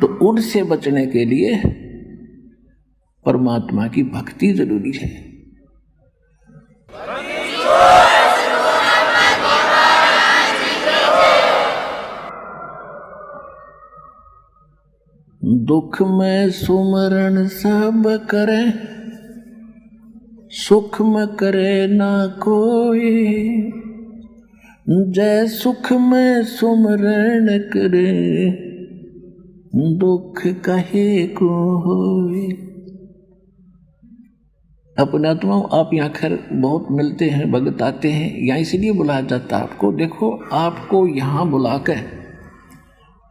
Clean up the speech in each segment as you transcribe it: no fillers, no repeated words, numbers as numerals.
तो उनसे बचने के लिए परमात्मा की भक्ति जरूरी है। दुख में सुमरण सब करे, सुख में करे ना कोई। जय सुख में सुमरण करे, दुख कहे को होए। अपने आत्मा आप यहाँ खैर बहुत मिलते हैं, भगत आते हैं, यहाँ इसलिए बुलाया जाता है आपको। देखो आपको यहाँ बुला कर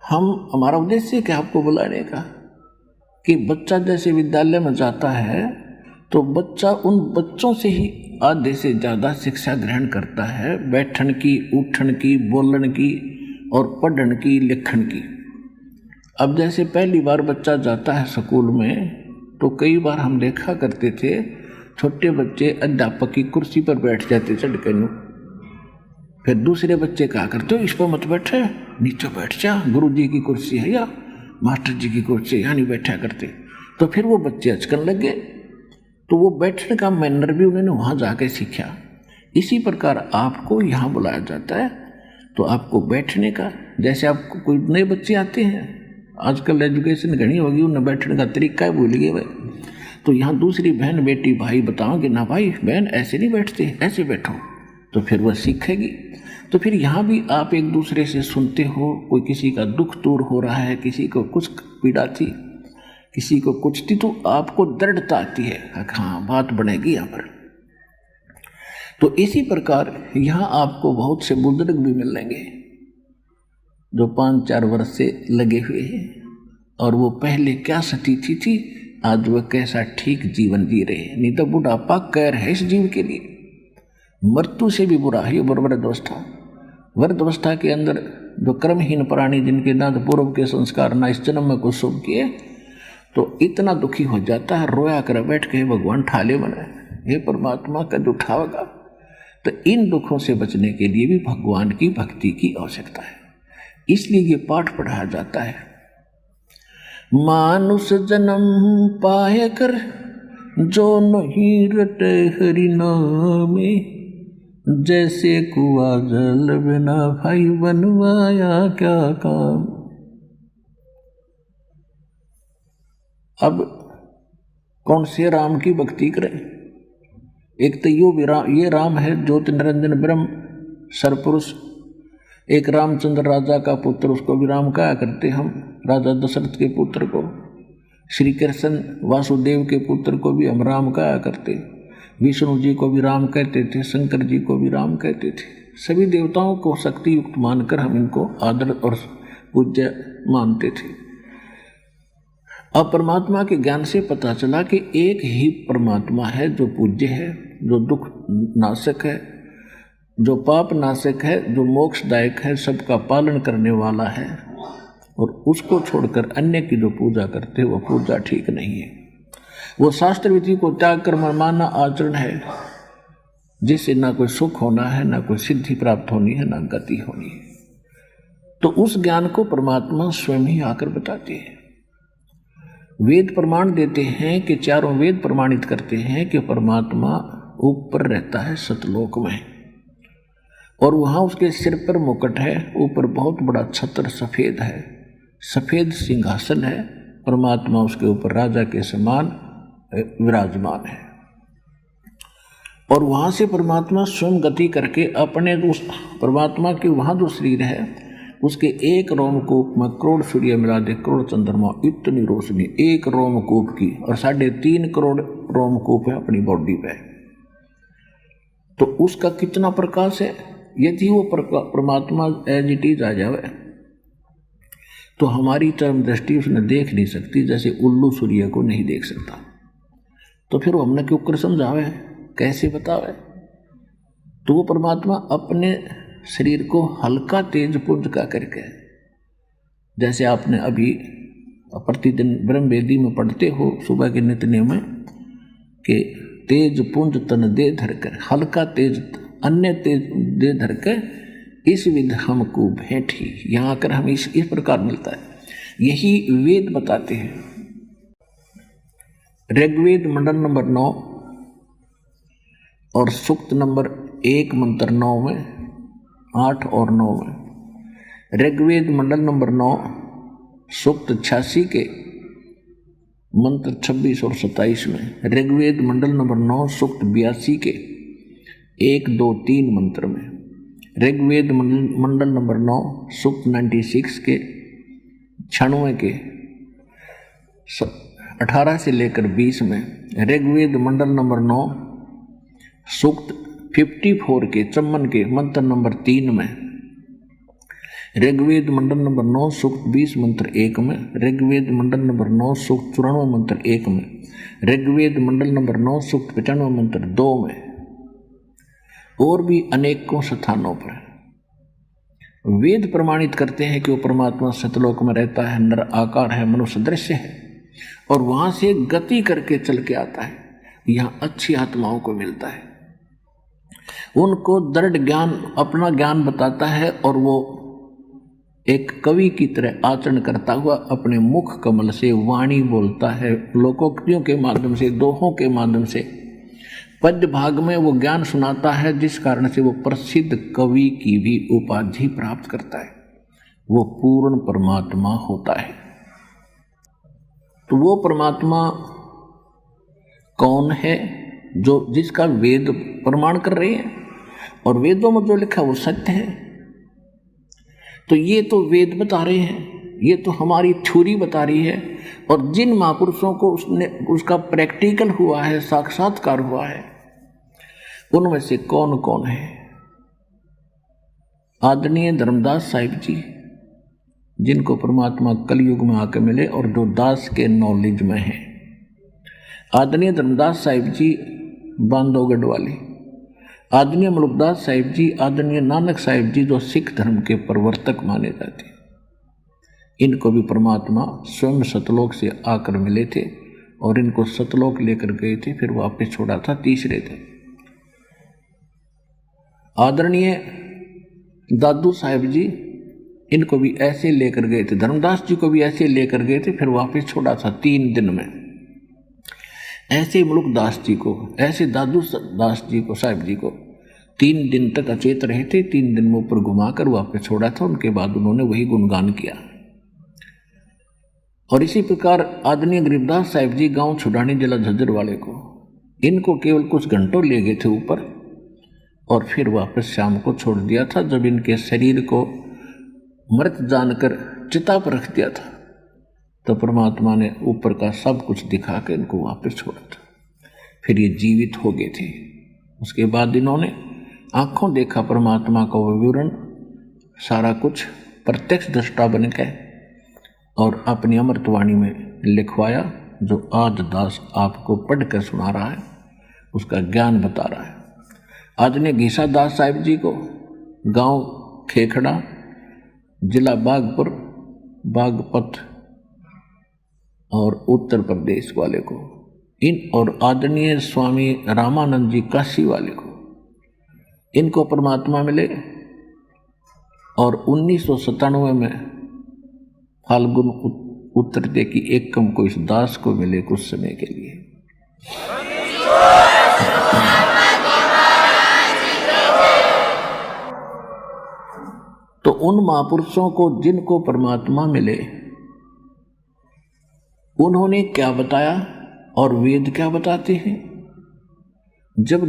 हमारा उद्देश्य क्या आपको बुलाने का, कि बच्चा जैसे विद्यालय में जाता है तो बच्चा उन बच्चों से ही आधे से ज़्यादा शिक्षा ग्रहण करता है, बैठन की, उठन की, बोलन की और पढ़न की, लिखन की। अब जैसे पहली बार बच्चा जाता है स्कूल में तो कई बार हम देखा करते थे छोटे बच्चे अध्यापक की कुर्सी पर बैठ जाते चढ़कर, फिर दूसरे बच्चे कहा करते इस पर मत बैठे, नीचे बैठ जा, गुरु जी की कुर्सी है या मास्टर जी की कुर्सी, यहाँ नहीं बैठा करते। तो फिर वो बच्चे अचकन लग गए, तो वो बैठने का मैनर भी उन्होंने वहाँ जाके सीखा। इसी प्रकार आपको यहाँ बुलाया जाता है तो आपको बैठने का, जैसे आपको कोई नए बच्चे आते हैं, आजकल एजुकेशन घनी होगी, उन्हें बैठने का तरीका भूल गए भाई। तो यहाँ दूसरी बहन बेटी भाई बताओगे ना, भाई बहन ऐसे नहीं बैठते, ऐसे बैठो, तो फिर वह सीखेगी। तो फिर यहाँ भी आप एक दूसरे से सुनते हो, कोई किसी का दुख दूर हो रहा है, किसी को कुछ पीड़ा थी, किसी को कुछ थी, तो आपको दृढ़ता आती है, हाँ बात बनेगी यहाँ पर। तो इसी प्रकार यहाँ आपको बहुत से बुजुर्ग भी मिलेंगे जो 5-4 वर्ष से लगे हुए हैं, और वो पहले क्या स्थिति थी, आज वह कैसा ठीक जीवन जी रहे हैं। नहीं तो बुढ़ापा कैर है इस जीव के लिए, मृत्यु से भी बुरा है ये वृद्धावस्था। वृद्धावस्था के अंदर जो कर्महीन प्राणी, जिनके ना तो पूर्व के संस्कार ना इस जन्म में कुछ शुभ किए, तो इतना दुखी हो जाता है, रोया कर बैठ के भगवान ठाले बनाए, हे परमात्मा कद उठाओगा। तो इन दुखों से बचने के लिए भी भगवान की भक्ति की आवश्यकता है, इसलिए ये पाठ पढ़ाया जाता है। मानुष जन्म पाए कर जो नहीं रटे हरि नामे, जैसे कुआं जल बिना भाई बनवाया क्या काम। अब कौन से राम की भक्ति करें? एक तो ये राम है ज्योति निरंजन ब्रह्म सरपुरुष, एक रामचंद्र राजा का पुत्र, उसको भी राम कहा करते हम, राजा दशरथ के पुत्र को। श्री कृष्ण वासुदेव के पुत्र को भी हम राम कहा करते, विष्णु जी को भी राम कहते थे, शंकर जी को भी राम कहते थे। सभी देवताओं को शक्ति युक्त मानकर हम इनको आदर और पूज्य मानते थे। अब परमात्मा के ज्ञान से पता चला कि एक ही परमात्मा है जो पूज्य है, जो दुख नाशक है, जो पाप नाशक है, जो मोक्षदायक है, सबका पालन करने वाला है, और उसको छोड़कर अन्य की जो पूजा करते हैं वो पूजा ठीक नहीं है। वो शास्त्र विधि को त्याग कर मनमाना आचरण है, जिससे ना कोई सुख होना है, ना कोई सिद्धि प्राप्त होनी है, ना गति होनी है। तो उस ज्ञान को परमात्मा स्वयं ही आकर बताते हैं। वेद प्रमाण देते हैं कि चारों वेद प्रमाणित करते हैं कि परमात्मा ऊपर रहता है सतलोक में, और वहाँ उसके सिर पर मुकुट है, ऊपर बहुत बड़ा छत्र सफ़ेद है, सफ़ेद सिंहासन है, परमात्मा उसके ऊपर राजा के समान विराजमान है। और वहाँ से परमात्मा स्वयं गति करके अपने उस परमात्मा के वहाँ जो शरीर है उसके एक रोमकूप में करोड़ सूर्य मिला दे, करोड़ चंद्रमा, इतनी रोशनी एक रोमकूप की, और 3.5 करोड़ रोमकूप है अपनी बॉडी पे। तो उसका कितना प्रकाश है, यदि वो परमात्मा एज इट इज आ जाए तो हमारी चरम दृष्टि उसने देख नहीं सकती, जैसे उल्लू सूर्य को नहीं देख सकता। तो फिर वो हमने क्यों कर समझावे, कैसे बतावे? तो वो परमात्मा अपने शरीर को हल्का तेज पुंज का करके, जैसे आपने अभी प्रतिदिन ब्रह्म वेदी में पढ़ते हो सुबह के नित्य में कि तेज पुंज तन दे धरकर, हल्का तेज अन्य तेज दे धरकर इस विध हमको भेंट ही। यहाँ आकर हम इस प्रकार मिलता है यही वेद बताते हैं। ऋग्वेद मंडल नंबर 9 और सूक्त नंबर 1 मंत्र 9 में, 8 और 9 में। ऋग्वेद मंडल नंबर 9 सूक्त 86 के मंत्र 26 और 27 में। ऋग्वेद मंडल नंबर 9 सूक्त 82 के 1, 2, 3 मंत्र में। ऋग्वेद मंडल नंबर 9 सूक्त 96 के 96 के 18 से लेकर 20 में। ऋग्वेद मंडल नंबर 9 सूक्त 54 के 54 के मंत्र नंबर 3 में। ऋग्वेद मंडल नंबर 9 सूक्त 20 मंत्र 1 में। ऋग्वेद मंडल नंबर 9 सूक्त 94 मंत्र 1 में। ऋग्वेद मंडल नंबर 9 सूक्त 95 मंत्र 2 में। और भी अनेकों स्थानों पर वेद प्रमाणित करते हैं कि वो परमात्मा सतलोक में रहता है, नर आकार है, मनुष्य दृश्य है, और वहां से गति करके चल के आता है। यहाँ अच्छी आत्माओं को मिलता है, उनको दृढ़ ज्ञान, अपना ज्ञान बताता है, और वो एक कवि की तरह आचरण करता हुआ अपने मुख कमल से वाणी बोलता है, लोकोक्तियों के माध्यम से, दोहों के माध्यम से पद्य भाग में वो ज्ञान सुनाता है, जिस कारण से वो प्रसिद्ध कवि की भी उपाधि प्राप्त करता है। वो पूर्ण परमात्मा होता है। तो वो परमात्मा कौन है? जो जिसका वेद प्रमाण कर रहे हैं, और वेदों में जो लिखा वो सत्य है। तो ये तो वेद बता रहे हैं, ये तो हमारी थ्योरी बता रही है, और जिन महापुरुषों को उसका प्रैक्टिकल हुआ है, साक्षात्कार हुआ है, उनमें से कौन कौन है? आदरणीय धर्मदास साहिब जी, जिनको परमात्मा कलयुग में आकर मिले और जो दास के नॉलेज में है। आदरणीय धर्मदास साहिब जी बांधवगढ़ वाले, आदरणीय मलुकदास साहिब जी, आदरणीय नानक साहिब जी, जो सिख धर्म के प्रवर्तक माने जाते, इनको भी परमात्मा स्वयं सतलोक से आकर मिले थे, और इनको सतलोक लेकर गए थे, फिर वापस छोड़ा था, तीसरे थे। आदरणीय दादू साहिब जी, इनको भी ऐसे लेकर गए थे, धर्मदास जी को भी ऐसे लेकर गए थे, फिर वापस छोड़ा था 3 दिन में। ऐसे मुलुकदास जी को, ऐसे दादू दास जी को, साहिब जी को 3 दिन तक अचेत रहे थे, 3 दिन में ऊपर घुमाकर वापस छोड़ा था। उनके बाद उन्होंने वही गुणगान किया। और इसी प्रकार आदरणीय गरीबदास साहिब जी, गांव छुड़ानी, जिला झज्जर वाले को, इनको केवल कुछ घंटों ले गए थे ऊपर, और फिर वापस शाम को छोड़ दिया था। जब इनके शरीर को मृत जानकर चिता पर रख दिया था, तो परमात्मा ने ऊपर का सब कुछ दिखा के इनको वापस छोड़ा था। फिर ये जीवित हो गए थे। उसके बाद इन्होंने आंखों देखा परमात्मा का विवरण, सारा कुछ प्रत्यक्ष दृष्टा बन के, और अपनी अमृतवाणी में लिखवाया, जो आज दास आपको पढ़कर सुना रहा है, उसका ज्ञान बता रहा है। आदरणीय घीसा दास साहिब जी को, गांव खेखड़ा, जिला बागपुर, बागपत और उत्तर प्रदेश वाले को, और आदरणीय स्वामी रामानंद जी काशी वाले को, इनको परमात्मा मिले। और 1997 में फाल्गुन उत्तरते की एकम को इस दास को मिले कुछ समय के लिए। तो उन महापुरुषों को जिनको परमात्मा मिले, उन्होंने क्या बताया और वेद क्या बताते हैं? जब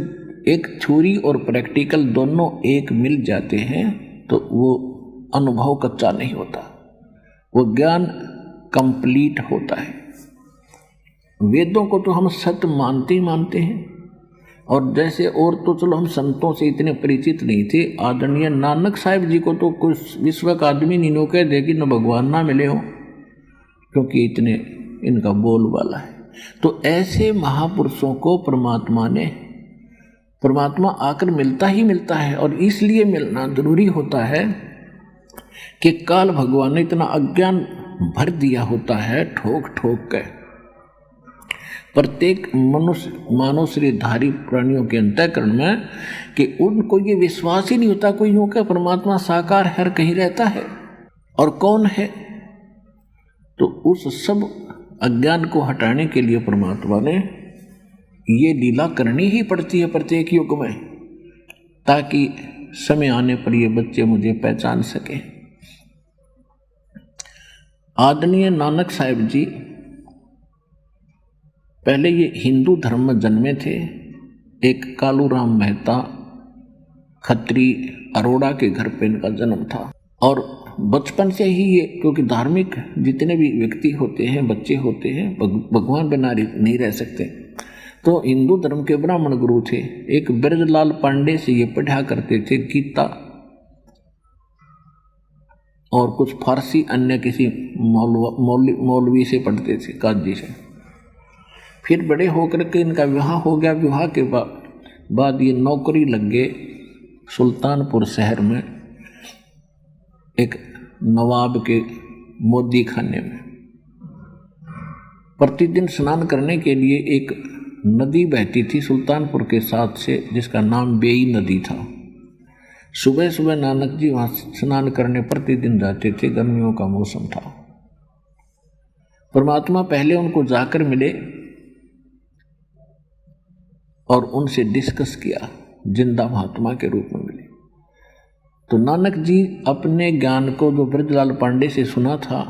एक थ्योरी और प्रैक्टिकल दोनों एक मिल जाते हैं, तो वो अनुभव कच्चा नहीं होता, वो ज्ञान कंप्लीट होता है। वेदों को तो हम सत्य मानते ही मानते हैं, और जैसे और तो चलो हम संतों से इतने परिचित नहीं थे। आदरणीय नानक साहिब जी को तो कुछ विश्व का आदमी नहीं नो कह दे कि न भगवान ना मिले हो, क्योंकि इतने इनका बोल वाला है। तो ऐसे महापुरुषों को परमात्मा आकर मिलता ही मिलता है, और इसलिए मिलना जरूरी होता है कि काल भगवान ने इतना अज्ञान भर दिया होता है ठोक ठोक के प्रत्येक मानव शरीरधारी प्राणियों के अंतःकरण में, कि उनको ये विश्वास ही नहीं होता कोई यूं का परमात्मा साकार हर कहीं रहता है। और कौन है? तो उस सब अज्ञान को हटाने के लिए परमात्मा ने ये लीला करनी ही पड़ती है प्रत्येक युग में, ताकि समय आने पर ये बच्चे मुझे पहचान सके। आदरणीय नानक साहिब जी पहले ये हिंदू धर्म में जन्मे थे। एक कालूराम मेहता खत्री अरोड़ा के घर पे इनका जन्म था, और बचपन से ही ये, क्योंकि धार्मिक जितने भी व्यक्ति होते हैं, बच्चे होते हैं, भगवान बिना नहीं रह सकते, तो हिंदू धर्म के ब्राह्मण गुरु थे। एक ब्रजलाल पांडे से ये पढ़ा करते थे गीता, और कुछ फारसी अन्य किसी मौलवी से पढ़ते थे, काजी से। फिर बड़े होकर के इनका विवाह हो गया। विवाह के बाद ये नौकरी लग गए सुल्तानपुर शहर में एक नवाब के मोदी खाने में। प्रतिदिन स्नान करने के लिए एक नदी बहती थी सुल्तानपुर के साथ से, जिसका नाम बेई नदी था। सुबह सुबह नानक जी वहाँ स्नान करने प्रतिदिन जाते थे। गर्मियों का मौसम था। परमात्मा पहले उनको जाकर मिले और उनसे डिस्कस किया, जिंदा महात्मा के रूप में मिले। तो नानक जी अपने ज्ञान को जो ब्रजलाल पांडे से सुना था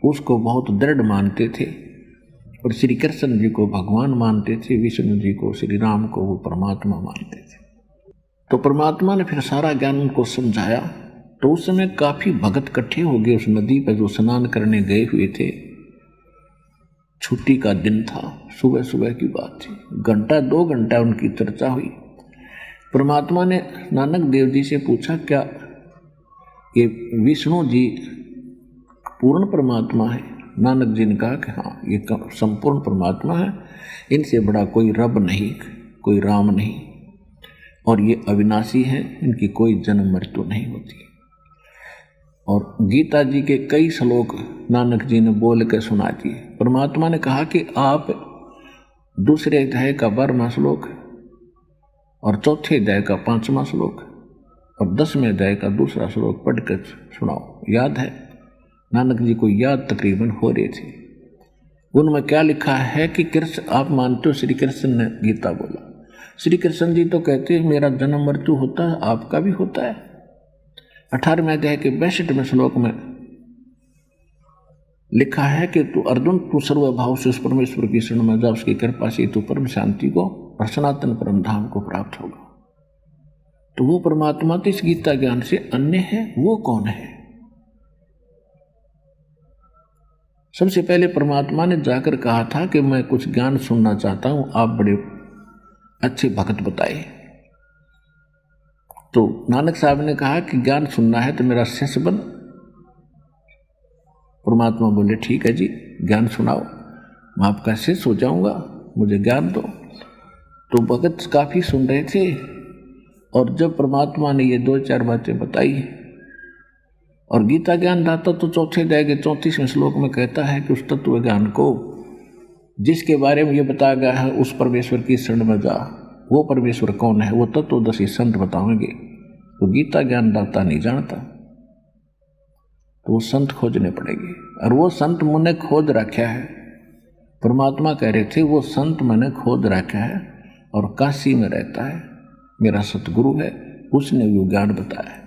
उसको बहुत दृढ़ मानते थे, और श्री कृष्ण जी को भगवान मानते थे, विष्णु जी को, श्री राम को वो परमात्मा मानते थे। तो परमात्मा ने फिर सारा ज्ञान उनको समझाया। तो उस समय काफी भगत इकट्ठे हो गए उस नदी पर जो स्नान करने गए हुए थे। छुट्टी का दिन था, सुबह सुबह की बात थी। घंटा 2 घंटा उनकी चर्चा हुई। परमात्मा ने नानक देव जी से पूछा, क्या ये विष्णु जी पूर्ण परमात्मा है? नानक जी ने कहा कि हाँ, ये संपूर्ण परमात्मा है, इनसे बड़ा कोई रब नहीं, कोई राम नहीं, और ये अविनाशी हैं, इनकी कोई जन्म मृत्यु नहीं होती। और गीता जी के कई श्लोक नानक जी ने बोल कर सुना दिए। परमात्मा ने कहा कि आप दूसरे अध्याय का 12वां श्लोक और चौथे अध्याय का 5वां श्लोक और 10वें अध्याय का 2रा श्लोक पढ़कर सुनाओ। याद है? नानक जी को याद तकरीबन हो रहे थे। उनमें क्या लिखा है कि कृष्ण, आप मानते हो श्री कृष्ण ने गीता बोला। श्री कृष्ण जी तो कहते हैं मेरा जन्म मृत्यु होता है, आपका भी होता है। 18वें अध्याय के 62वें श्लोक में लिखा है कि तू अर्जुन, तू सर्वभाव से उस परमेश्वर की शरण में जा, उसकी कृपा से तू परम शांति को और सनातन परम धाम को प्राप्त होगा। तो वो परमात्मा तो इस गीता ज्ञान से अन्य है, वो कौन है? सबसे पहले परमात्मा ने जाकर कहा था कि मैं कुछ ज्ञान सुनना चाहता हूं, आप बड़े अच्छे भक्त बताए। तो नानक साहब ने कहा कि ज्ञान सुनना है तो मेरा शिष्य बन। परमात्मा बोले ठीक है जी, ज्ञान सुनाओ, मैं आपका शिष्य हो जाऊंगा, मुझे ज्ञान दो। तो भगत काफी सुन रहे थे, और जब परमात्मा ने ये 2-4 बातें बताई, और गीता ज्ञान दाता तो चौथे अध्याय के 34वें श्लोक में कहता है कि उस तत्व ज्ञान को जिसके बारे में ये बताया गया है, उस परमेश्वर की शरण में जा। वो परमेश्वर कौन है? वो तत्वदर्शी संत बताएंगे। तो गीता ज्ञान दाता नहीं जानता, तो वो संत खोजने पड़ेंगे, और वो संत मैंने खोज रखा है। परमात्मा कह रहे थे वो संत मैंने खोज रखा है, और काशी में रहता है, मेरा सतगुरु है, उसने वो ज्ञान बताया।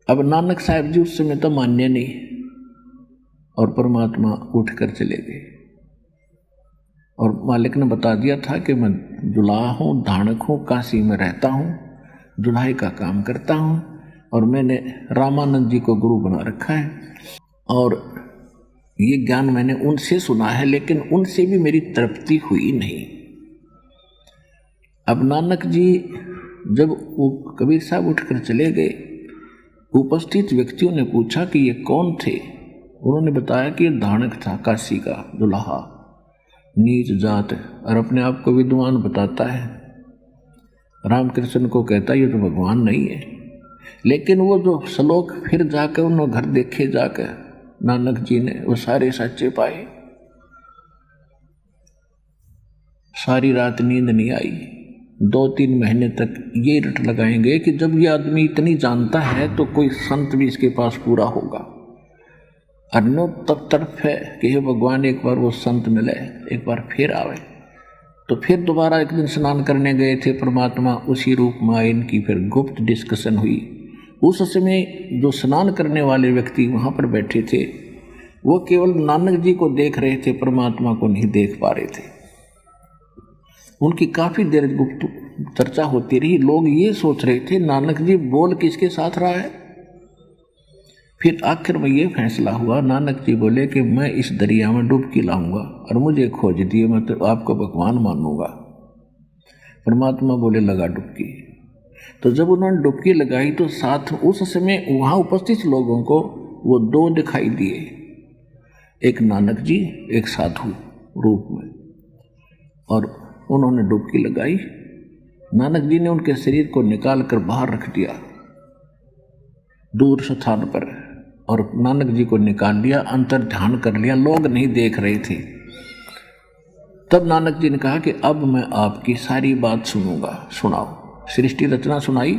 अब नानक साहब जी उस समय तो मान्य नहीं, और परमात्मा उठकर चले गए। और मालिक ने बता दिया था कि मैं जुलाहा हूँ, धानक हूँ, काशी में रहता हूँ, जुलाई का काम करता हूँ, और मैंने रामानंद जी को गुरु बना रखा है, और ये ज्ञान मैंने उनसे सुना है, लेकिन उनसे भी मेरी तृप्ति हुई नहीं। अब नानक जी जब वो कबीर साहब उठकर चले गए, उपस्थित व्यक्तियों ने पूछा कि ये कौन थे? उन्होंने बताया कि ये धानक था, काशी का दुल्हा, नीच जात, और अपने आप को विद्वान बताता है। रामकृष्ण को कहता है ये तो भगवान नहीं है। लेकिन वो जो श्लोक फिर जाकर उन्होंने घर देखे, जाकर नानक जी ने वो सारे सच्चे पाए। सारी रात नींद नहीं आई। 2-3 महीने तक ये रट लगाएंगे कि जब ये आदमी इतनी जानता है तो कोई संत भी इसके पास पूरा होगा। अन्यों तब तरफ है कि हे भगवान एक बार वो संत मिले, एक बार फिर आवे। तो फिर दोबारा एक दिन स्नान करने गए थे परमात्मा, उसी रूप में आए। इनकी फिर गुप्त डिस्कशन हुई। उस समय जो स्नान करने वाले व्यक्ति वहाँ पर बैठे थे वो केवल नानक जी को देख रहे थे, परमात्मा को नहीं देख पा रहे थे। उनकी काफ़ी देर गुप्त चर्चा होती रही। लोग ये सोच रहे थे नानक जी बोल किसके साथ रहा है। फिर आखिर में ये फैसला हुआ, नानक जी बोले कि मैं इस दरिया में डुबकी लाऊंगा और मुझे खोज दिए, मैं तो आपको भगवान मानूंगा। परमात्मा बोले लगा डुबकी। तो जब उन्होंने डुबकी लगाई तो साथ उस समय वहाँ उपस्थित लोगों को वो दो दिखाई दिए, एक नानक जी, एक साधु रूप में। और उन्होंने डुबकी लगाई। नानक जी ने उनके शरीर को निकाल कर बाहर रख दिया दूर स्थान पर, और नानक जी को निकाल लिया, अंतर ध्यान कर लिया, लोग नहीं देख रहे थे। तब नानक जी ने कहा कि अब मैं आपकी सारी बात सुनूंगा, सुनाओ। सृष्टि रचना सुनाई।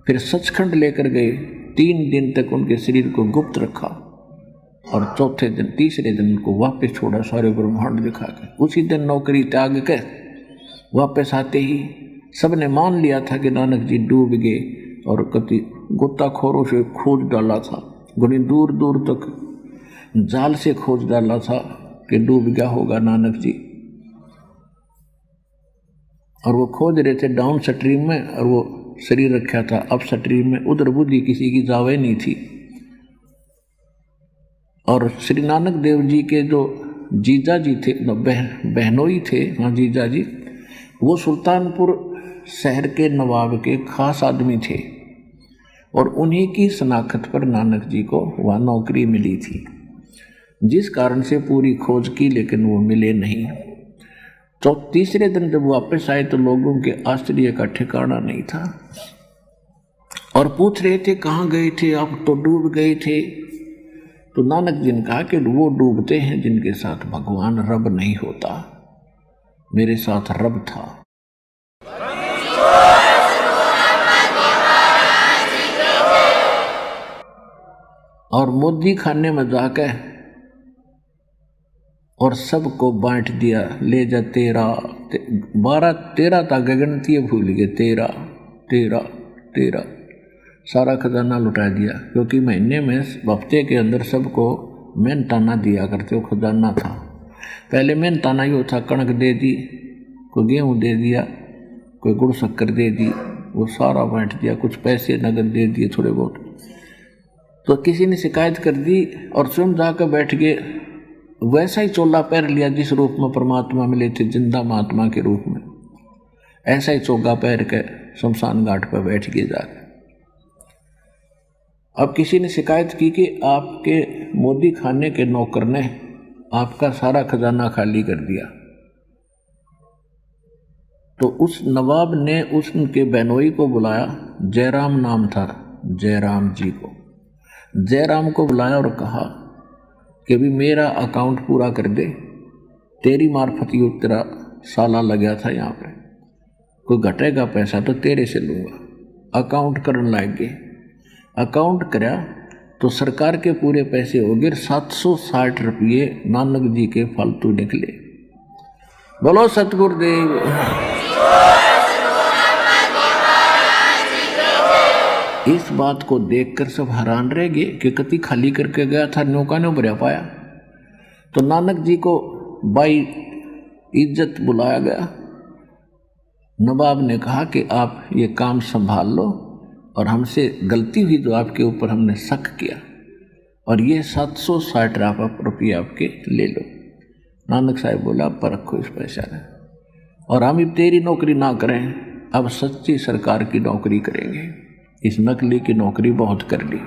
फिर सचखंड लेकर गए। 3 दिन तक उनके शरीर को गुप्त रखा और चौथे दिन, तीसरे दिन उनको वापस छोड़ा, सारे ब्रह्मांड दिखा के। उसी दिन नौकरी त्याग के वापस आते ही सबने मान लिया था कि नानक जी डूब गए, और कति गोताखोरों से खोज डाला था, बड़ी दूर दूर तक जाल से खोज डाला था कि डूब गया होगा नानक जी। और वो खोज रहे थे डाउन स्ट्रीम में, और वो शरीर रखा था अप स्ट्रीम में। उधर बुद्धि किसी की जावे नहीं थी। और श्री नानक देव जी के जो जीजा जी थे, बहनोई थे, हाँ जीजा जी, वो सुल्तानपुर शहर के नवाब के खास आदमी थे, और उन्हीं की शनाख्त पर नानक जी को वह नौकरी मिली थी, जिस कारण से पूरी खोज की लेकिन वो मिले नहीं। तो तीसरे दिन जब वापस आए तो लोगों के आश्चर्य का ठिकाना नहीं था, और पूछ रहे थे कहाँ गए थे आप, तो डूब गए थे। तो नानक जी ने कहा कि वो डूबते हैं जिनके साथ भगवान रब नहीं होता, मेरे साथ रब था। और मोदी खाने में जाकर और सबको बांट दिया, ले जा 12-13 तक गणती भूल गए, 13 सारा खजाना लुटा दिया, क्योंकि महीने में हफ्ते के अंदर सबको मेहनताना दिया करते हो, खजाना था। पहले मेहनताना ही था, कणक दे दी, कोई गेहूँ दे दिया, कोई गुड़ शक्कर दे दी, वो सारा बांट दिया, कुछ पैसे नगद दे दिए थोड़े बहुत। तो किसी ने शिकायत कर दी और स्वयं जाकर बैठ गए, वैसा ही चोला पहन लिया जिस रूप में परमात्मा मिले थे, जिंदा महात्मा के रूप में, ऐसा ही चोगा पहन के शमशान घाट पर बैठ गए जाकर। अब किसी ने शिकायत की कि आपके मोदी खाने के नौकर ने आपका सारा खजाना खाली कर दिया। तो उस नवाब ने उनके बहनोई को बुलाया, जयराम नाम था, जयराम जी को, जयराम को बुलाया और कहा कि भी मेरा अकाउंट पूरा कर दे, तेरी मार्फत ही तेरा साला लगा था यहाँ पर, कोई घटेगा पैसा तो तेरे से लूँगा। अकाउंट करने लग गए। अकाउंट करा तो सरकार के पूरे पैसे हो गए, 760 रुपये नानक जी के फालतू निकले। बोलो सतगुरुदेव। इस बात को देखकर सब हैरान रह गए कि कति खाली करके गया था, नौका ने भरा पाया। तो नानक जी को बाई इज्जत बुलाया गया। नवाब ने कहा कि आप ये काम संभाल लो, और हमसे गलती हुई जो आपके ऊपर हमने शक किया, और ये 760 रुपये आपके ले लो। नानक साहब बोला पर रखो इस पैसा ने, और हम अब तेरी नौकरी ना करें, अब सच्ची सरकार की नौकरी करेंगे, इस नकली की नौकरी बहुत कर ली।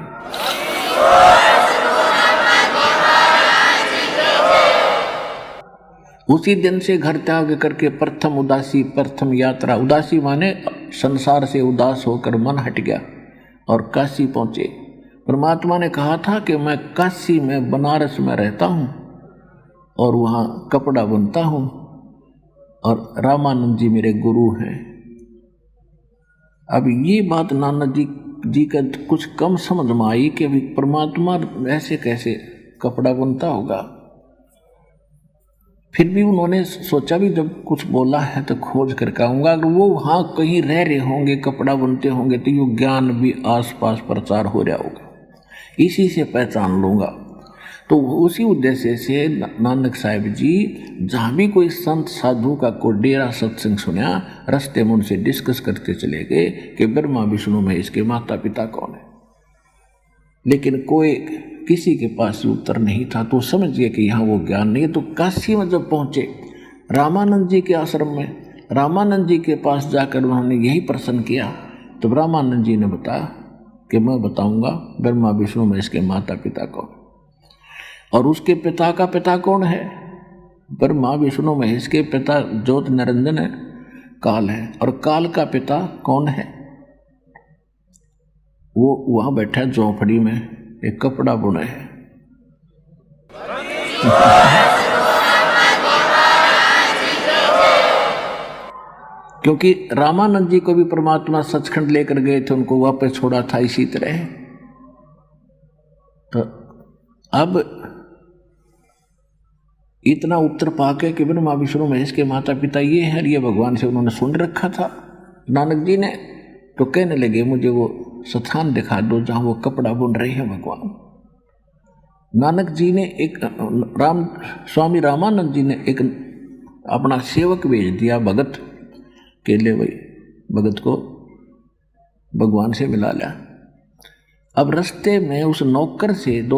उसी दिन से घर त्याग करके प्रथम उदासी, प्रथम यात्रा, उदासी माने संसार से उदास होकर मन हट गया और काशी पहुंचे। परमात्मा ने कहा था कि मैं काशी में, बनारस में रहता हूं और वहां कपड़ा बुनता हूं, और रामानंद जी मेरे गुरु हैं। अब ये बात नानक जी का कुछ कम समझ में आई कि अभी परमात्मा ऐसे कैसे कपड़ा बुनता होगा। फिर भी उन्होंने सोचा भी जब कुछ बोला है तो खोज करके आऊँगा। अगर वो वहाँ कहीं रह रहे होंगे, कपड़ा बुनते होंगे, तो ये ज्ञान भी आसपास प्रचार हो रहा होगा, इसी से पहचान लूँगा। तो उसी उद्देश्य से नानक साहिब जी जहाँ भी कोई संत साधु का कोई डेरा सत्संग सुना, रास्ते में उनसे डिस्कस करते चले गए कि ब्रह्मा विष्णु महेश के माता पिता कौन है। लेकिन कोई किसी के पास उत्तर नहीं था, तो समझ गया कि यहाँ वो ज्ञान नहीं है। तो काशी में जब पहुँचे रामानंद जी के आश्रम में, रामानंद जी के पास जाकर उन्होंने यही प्रश्न किया, तो रामानंद जी ने बताया कि मैं बताऊंगा ब्रह्मा विष्णु महेश के माता पिता कौन, और उसके पिता का पिता कौन है। ब्रह्मा विष्णु महेश के पिता ज्योत निरंजन है, काल है, और काल का पिता कौन है। वो वहां बैठा है झोंपड़ी में, एक कपड़ा बुने है। क्योंकि रामानंद जी को भी परमात्मा सचखंड लेकर गए थे, उनको वापस छोड़ा था इसी तरह। तो अब इतना उत्तर पाके कि ब्रह्मा विष्णु महेश के माता पिता ये हैं, ये भगवान से उन्होंने सुन रखा था नानक जी ने। तो कहने लगे मुझे वो स्थान दिखा दो जहां वो कपड़ा बुन रहे हैं भगवान। नानक जी ने एक स्वामी रामानंद जी ने एक अपना सेवक भेज दिया भगत के लिए, भाई भगत को भगवान से मिला लिया। अब रास्ते में उस नौकर से एक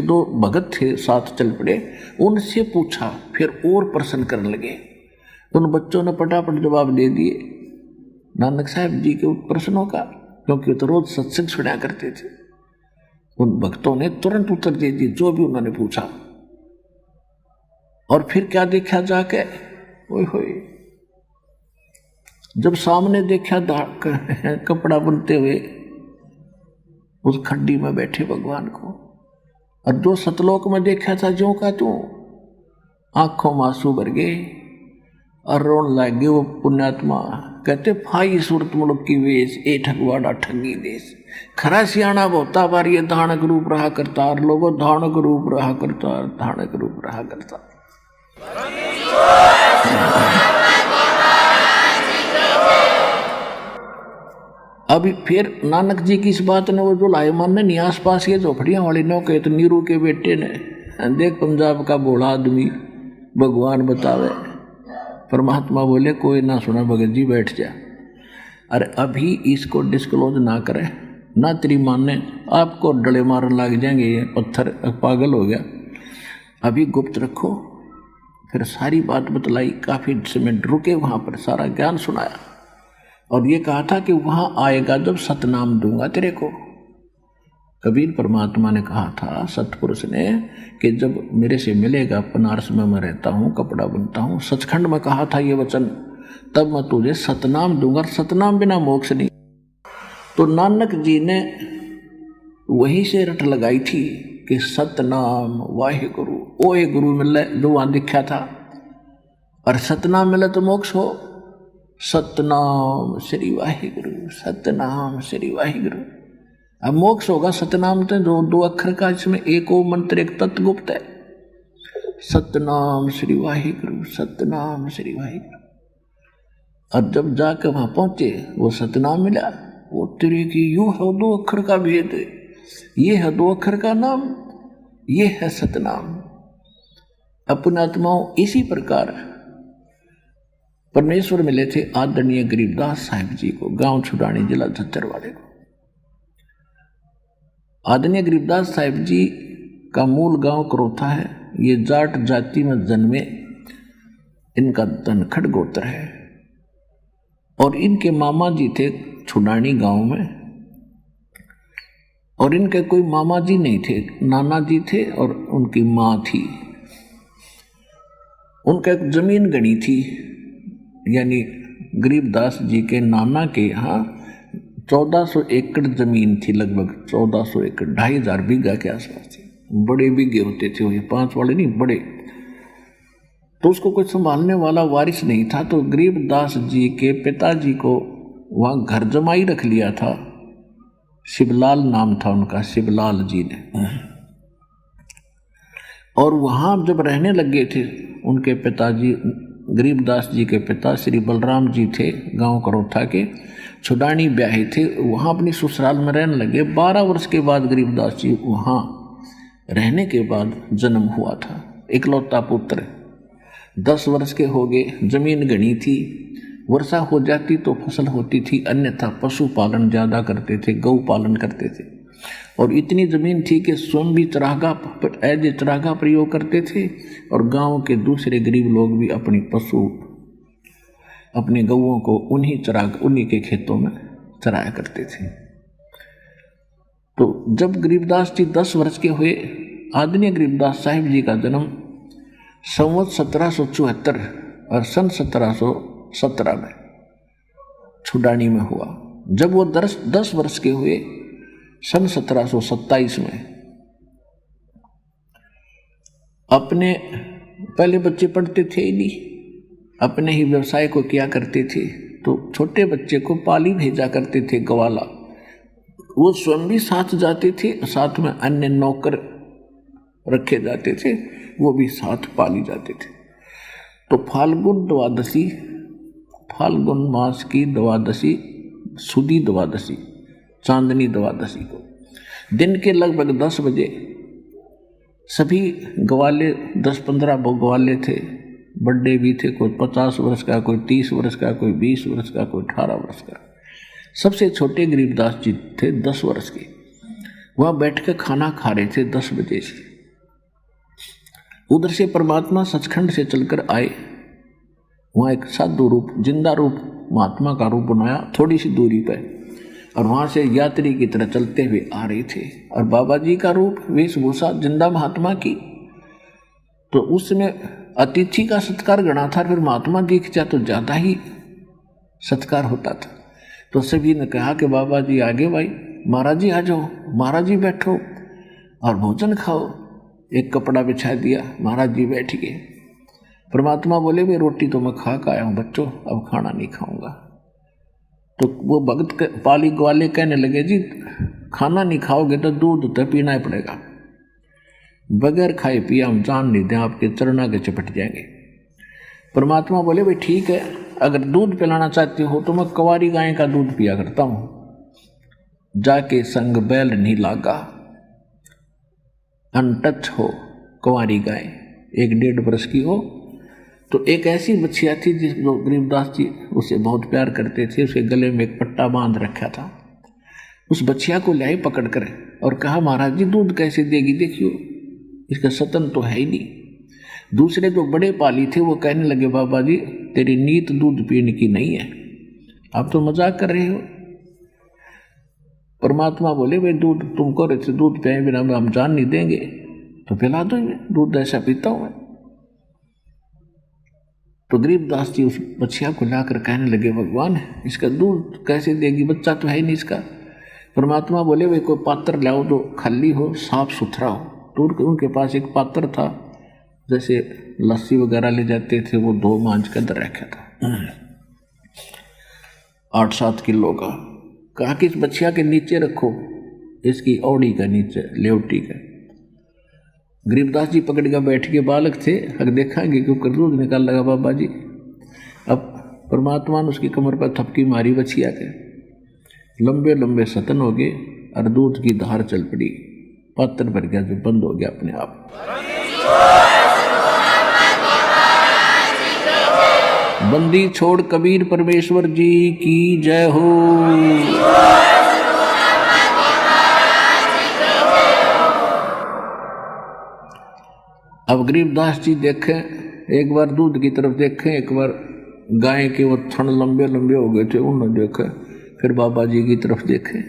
दो भगत थे साथ चल पड़े, उनसे पूछा, फिर और प्रश्न करने लगे। उन बच्चों ने फटाफट जवाब दे दिए नानक साहब जी के प्रश्नों का, क्योंकि तो रोज सत्संग सुना करते थे। उन भक्तों ने तुरंत उत्तर दे दिए जो भी उन्होंने पूछा। और फिर क्या देखा जाके, ओए होए, जब सामने देखा कपड़ा बुनते हुए उस खड्डी में बैठे भगवान को, और जो सतलोक में देखा था जो का त्यों आंखों में आंसू भर गए और रोन लग गए। वो पुण्यात्मा कहते फाई सूरत मुल्क की वेश ए ठगवाड़ा ठगी देश, खरा सियाणा बोता बार ये धानक रूप रहा करता, लोगों धानक रूप रहा करता, धानक रूप रहा करता। अभी फिर नानक जी की इस बात ने वो जो लाए मानने नहीं, आस पास ये झोपड़ियां वाले नौ के तो नीरू के बेटे ने, देख पंजाब का बोला आदमी भगवान बतावे। परमात्मा बोले कोई ना सुना भगत जी बैठ जा। अरे अभी इसको डिस्क्लोज ना करे, ना तेरी माने आपको डले मारने लग जाएंगे, ये पत्थर पागल हो गया। अभी गुप्त रखो। फिर सारी बात बतलाई, काफी समय रुके वहां पर, सारा ज्ञान सुनाया और ये कहा था कि वहां आएगा जब सतनाम दूंगा तेरे को। कबीर परमात्मा ने कहा था सतपुरुष ने कि जब मेरे से मिलेगा, बनारस में मैं रहता हूँ, कपड़ा बुनता हूँ, सचखंड में कहा था ये वचन, तब मैं तुझे सतनाम दूंगा, सतनाम बिना मोक्ष नहीं। तो नानक जी ने वहीं से रट लगाई थी कि सतनाम वाहे गुरु, ओए गुरु मिले जो वहां दिखा था, और सतनाम मिले तो मोक्ष हो। सतनाम श्री वाहे गुरु, सतनाम श्री वाहे गुरु। अब मोक्ष होगा सतनाम तो जो दो अक्षर का, इसमें एक ओ मंत्र एक तत्व गुप्त है। सतनाम श्री वाहे गुरु, सतनाम श्री वाहे गुरु। और जब जाकर वहां पहुंचे वो सतनाम मिला, वो तेरे की यू है दो अक्षर का भेद, ये है दो अक्षर का नाम, ये है सतनाम। अपने आत्माओं इसी प्रकार परमेश्वर मिले थे आदरणीय गरीबदास साहिब जी को, गांव छुड़ानी जिला झज्जर वाले को। आदरणीय गरीबदास साहिब जी का मूल गांव करोथा है। ये जाट जाति में जन्मे, इनका धनखड़ गोत्र है, और इनके मामा जी थे छुड़ानी गांव में, और इनके कोई मामा जी नहीं थे, नाना जी थे और उनकी माँ थी। उनका एक जमीन गणी थी, यानी गरीबदास जी के नाना के यहाँ 1400 एकड़ जमीन थी, लगभग 1400 एकड़, 2500 बीघा के आसपास थी। बड़े बीघे होते थे ये, 5 वाले नहीं, बड़े। तो उसको कोई संभालने वाला वारिस नहीं था, तो गरीबदास जी के पिताजी को वहाँ घर जमाई रख लिया था। शिवलाल नाम था उनका, शिवलाल जी ने। और वहाँ जब रहने लगे थे, उनके पिताजी गरीबदास जी के पिता श्री बलराम जी थे, गांव करोथा के, छुडानी ब्याहे थे, वहाँ अपनी ससुराल में रहने लगे। 12 वर्ष के बाद गरीबदास जी वहाँ रहने के बाद जन्म हुआ था, इकलौता पुत्र। 10 वर्ष के हो गए, जमीन घनी थी, वर्षा हो जाती तो फसल होती थी, अन्यथा पशुपालन ज़्यादा करते थे, गौ पालन करते थे। और इतनी ज़मीन थी कि स्वयं भी चरागा प्रयोग करते थे, और गांव के दूसरे गरीब लोग भी अपनी पशु, अपने गौओं को उन्हीं के खेतों में चराया करते थे। तो जब गरीबदास जी 10 वर्ष के हुए, आदरणीय गरीबदास साहिब जी का जन्म संवत 1774 और सन 1717 में छुडानी में हुआ। जब वो 10 वर्ष के हुए सन 1727 में, अपने पहले बच्चे पढ़ते थे ही नहीं, अपने ही व्यवसाय को किया करते थे, तो छोटे बच्चे को पाली भेजा करते थे, ग्वाला। वो स्वयं भी साथ जाते थे, साथ में अन्य नौकर रखे जाते थे, वो भी साथ पाली जाते थे। तो फाल्गुन मास की द्वादशी, सुदी द्वादशी, चांदनी द्वादशी को दिन के लगभग 10 बजे सभी ग्वाले, 10-15 ग्वाले थे, बड़े भी थे, कोई 50 वर्ष का, कोई 30 वर्ष का, कोई 20 वर्ष का, कोई 18 वर्ष का। सबसे छोटे गरीबदास जी थे 10 वर्ष के। वहाँ बैठ के खाना खा रहे थे 10 बजे से। उधर से परमात्मा सचखंड से चलकर आए, वहाँ एक साधु रूप, जिंदा रूप, महात्मा का रूप बनाया थोड़ी सी दूरी पर, और वहाँ से यात्री की तरह चलते हुए आ रहे थे। और बाबा जी का रूप, वेशभूषा जिंदा महात्मा की, तो उसमें अतिथि का सत्कार गणा था, फिर महात्मा दिख जाए तो ज़्यादा ही सत्कार होता था। तो सभी ने कहा कि बाबा जी आगे, भाई महाराज जी आ जाओ, महाराज जी बैठो और भोजन खाओ। एक कपड़ा बिछा दिया, महाराज जी बैठ गए। परमात्मा बोले, भाई रोटी तो मैं खा के आया हूँ बच्चों, अब खाना नहीं खाऊंगा। तो वो भगत पाली ग्वाले कहने लगे, जी खाना नहीं खाओगे तो दूध तो पीना ही पड़ेगा, बगैर खाए पिए हम जान नहीं दें, आपके चरणों के चपट जाएंगे। परमात्मा बोले, भाई ठीक है, अगर दूध पिलाना चाहते हो तो मैं कुंवारी गाय का दूध पिया करता हूँ। जाके संग बैल नहीं लागा, अनटच हो कुंवारी गाय, 1-1.5 वर्ष की हो। तो एक ऐसी बच्चिया थी जिसको गरीबदास जी उसे बहुत प्यार करते थे, उसके गले में एक पट्टा बांध रखा था। उस बच्चिया को लाई पकड़ कर और कहा, महाराज जी दूध कैसे देगी, देखियो इसका सतन तो है ही नहीं। दूसरे जो बड़े पाली थे वो कहने लगे, बाबा जी तेरी नीत दूध पीने की नहीं है, आप तो मजाक कर रहे हो। परमात्मा बोले, भाई दूध तुमको रहे दूध पिए बिना हम जान नहीं देंगे, तो पिला दो, दूध ऐसा पीता हूँ मैं। तो गरीबदास जी उस बच्चिया को लाकर कहने लगे, भगवान इसका दूध कैसे देगी, बच्चा तो है ही नहीं इसका। परमात्मा बोले, भाई कोई पात्र लाओ जो खाली हो, साफ सुथरा हो। तो उनके पास एक पात्र था, जैसे लस्सी वगैरह ले जाते थे, वो 2 मांझ के अंदर रखा था, 8-7 किलो का। कहा कि इस बच्चिया के नीचे रखो, इसकी औड़ी का नीचे, लेवटी का। गरीबदास जी पकड़ कर बैठ के, बालक थे, अगर देखेंगे क्योंकि दूध निकाल लगा बाबा जी। अब परमात्मा ने उसकी कमर पर थपकी मारी बच्चिया के, लंबे लंबे सतन हो गए और दूध की धार चल पड़ी, पात्र भर गया जो बंद हो गया अपने आप। बंदी छोड़ कबीर परमेश्वर जी की जय हो। अब गरीबदास जी देखें, एक बार दूध की तरफ देखें, एक बार गाय के वो थन लंबे लंबे हो गए थे उन्होंने देखे, फिर बाबा जी की तरफ देखें।